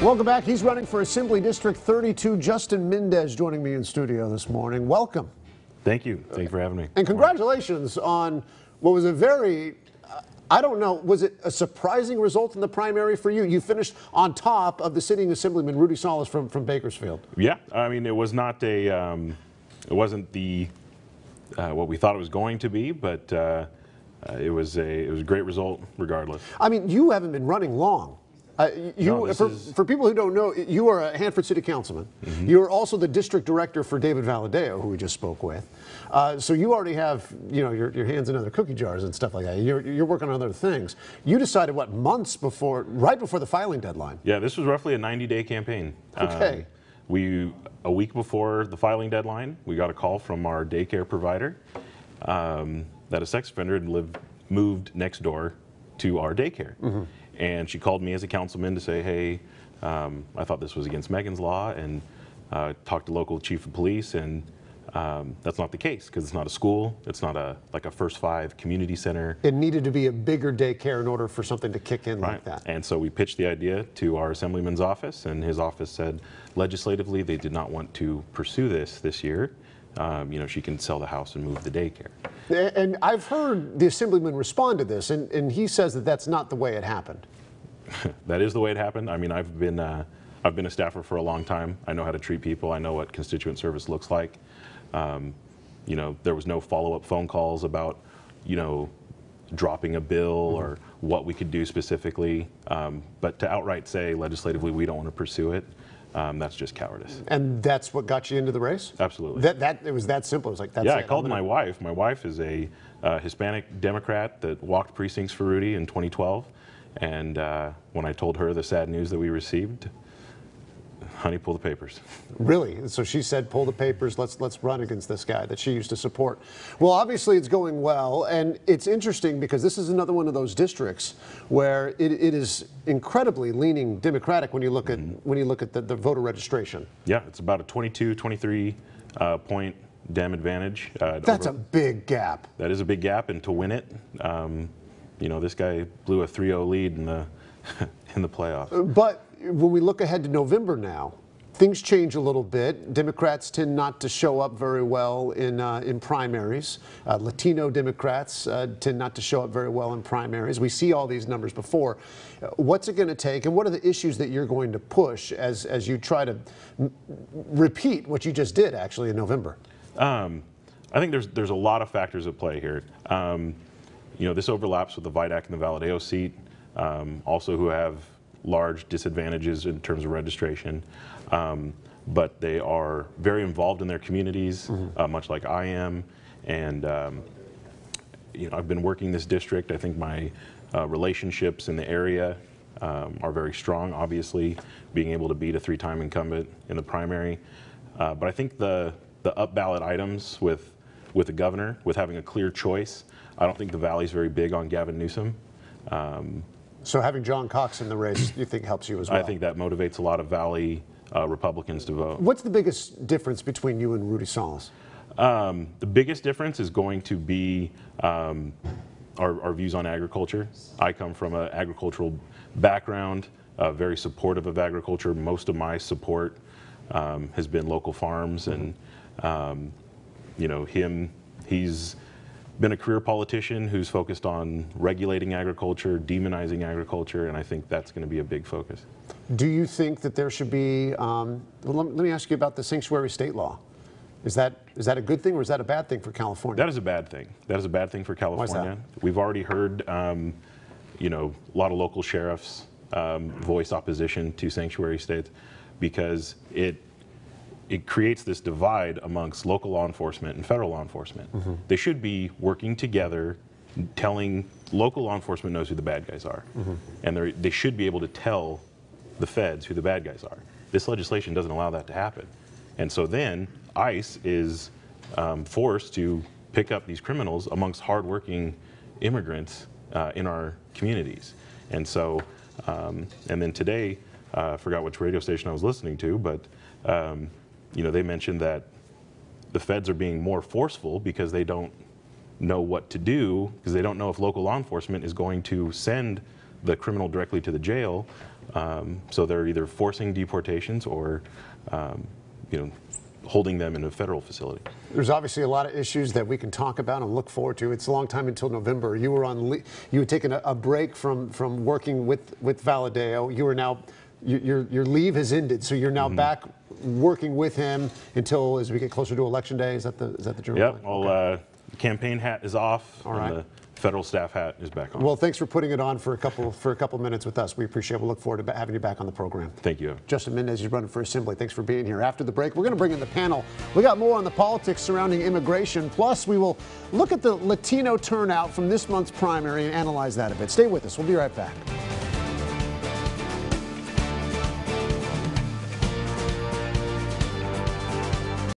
Welcome back. He's running for Assembly District 32. Justin Mendes joining me in studio this morning. Welcome. Thank you. Thank you for having me. And congratulations on what was a very, I don't know, was it a surprising result in the primary for you? You finished on top of the sitting Assemblyman Rudy Salas from Bakersfield. Yeah, I mean, it was not a, it wasn't the, what we thought it was going to be, but it was a great result regardless. I mean, you haven't been running long. For people who don't know, you are a Hanford City Councilman. Mm-hmm. You are also the district director for David Valadeo, who we just spoke with. So you already have, you know, your hands in other cookie jars and stuff like that. You're working on other things. You decided what, months before, right before the filing deadline? Yeah, this was roughly a 90-day campaign. Okay. A week before the filing deadline, we got a call from our daycare provider that a sex offender had moved next door to our daycare. Mm-hmm. And she called me as a councilman to say, hey, I thought this was against Megan's Law, and talked to local chief of police, and that's not the case, because it's not a school, it's not like a First Five community center. It needed to be a bigger daycare in order for something to kick in like that. And so we pitched the idea to our assemblyman's office, and his office said legislatively they did not want to pursue this year. You know, she can sell the house and move the daycare. And I've heard the assemblyman respond to this, and he says that that's not the way it happened. That is the way it happened. I mean, I've been a staffer for a long time. I know how to treat people. I know what constituent service looks like. You know, there was no follow-up phone calls about, you know, dropping a bill or what we could do specifically. But to outright say legislatively we don't want to pursue it, that's just cowardice. And that's what got you into the race? Absolutely. It was that simple. It was like, that's yeah, it. I called my wife. My wife is a Hispanic Democrat that walked precincts for Rudy in 2012. And when I told her the sad news that we received, honey, pull the papers. Really? So she said, pull the papers, let's run against this guy that she used to support. Well, obviously it's going well, and it's interesting because this is another one of those districts where it is incredibly leaning Democratic when you look at the voter registration. Yeah, it's about a 22, 23 point Dem advantage. That's a big gap. That is a big gap, and to win it, you know, this guy blew a 3-0 lead in the in the playoffs. But when we look ahead to November now, things change a little bit. Democrats tend not to show up very well in primaries. Latino Democrats tend not to show up very well in primaries. We see all these numbers before. What's it going to take, and what are the issues that you're going to push as you try to repeat what you just did actually in November? I think there's a lot of factors at play here. You know, this overlaps with the Vidak and the Valadeo seat, also who have large disadvantages in terms of registration, but they are very involved in their communities, much like I am. And you know, I've been working this district. I think my relationships in the area are very strong, obviously, being able to beat a 3-time incumbent in the primary. But I think the up ballot items with the governor, with having a clear choice, I don't think the Valley's very big on Gavin Newsom. So having John Cox in the race, you think helps you as well? I think that motivates a lot of Valley Republicans to vote. What's the biggest difference between you and Rudy Salas? The biggest difference is going to be our views on agriculture. I come from an agricultural background, very supportive of agriculture. Most of my support has been local farms, and you know, he's been a career politician who's focused on regulating agriculture, demonizing agriculture, and I think that's going to be a big focus. Do you think that there should be, well, let me ask you about the sanctuary state law. Is that a good thing, or is that a bad thing for California? That is a bad thing. That is a bad thing for California. Why is that? We've already heard, you know, a lot of local sheriffs voice opposition to sanctuary states because it creates this divide amongst local law enforcement and federal law enforcement. They should be working together, telling local law enforcement knows who the bad guys are, and they should be able to tell the feds who the bad guys are. This legislation doesn't allow that to happen, and so then ICE is forced to pick up these criminals amongst hardworking immigrants in our communities. And so, and then today, I forgot which radio station I was listening to, but you know, they mentioned that the feds are being more forceful because they don't know what to do, because they don't know if local law enforcement is going to send the criminal directly to the jail So they're either forcing deportations or, you know, holding them in a federal facility. There's obviously a lot of issues that we can talk about and look forward to. It's a long time until November. You were on, you had taken a break from working with Valadeo. You are now, your leave has ended, so you're now back working with him until as we get closer to Election Day. Is that the general Yep. plan? Well, Okay. campaign hat is off. All right. And the federal staff hat is back on. Well, thanks for putting it on for a couple minutes with us. We appreciate it. We'll look forward to having you back on the program. Thank you. Justin Mendes, you're running for Assembly. Thanks for being here. After the break, we're going to bring in the panel. We got more on the politics surrounding immigration. Plus, we will look at the Latino turnout from this month's primary and analyze that a bit. Stay with us. We'll be right back.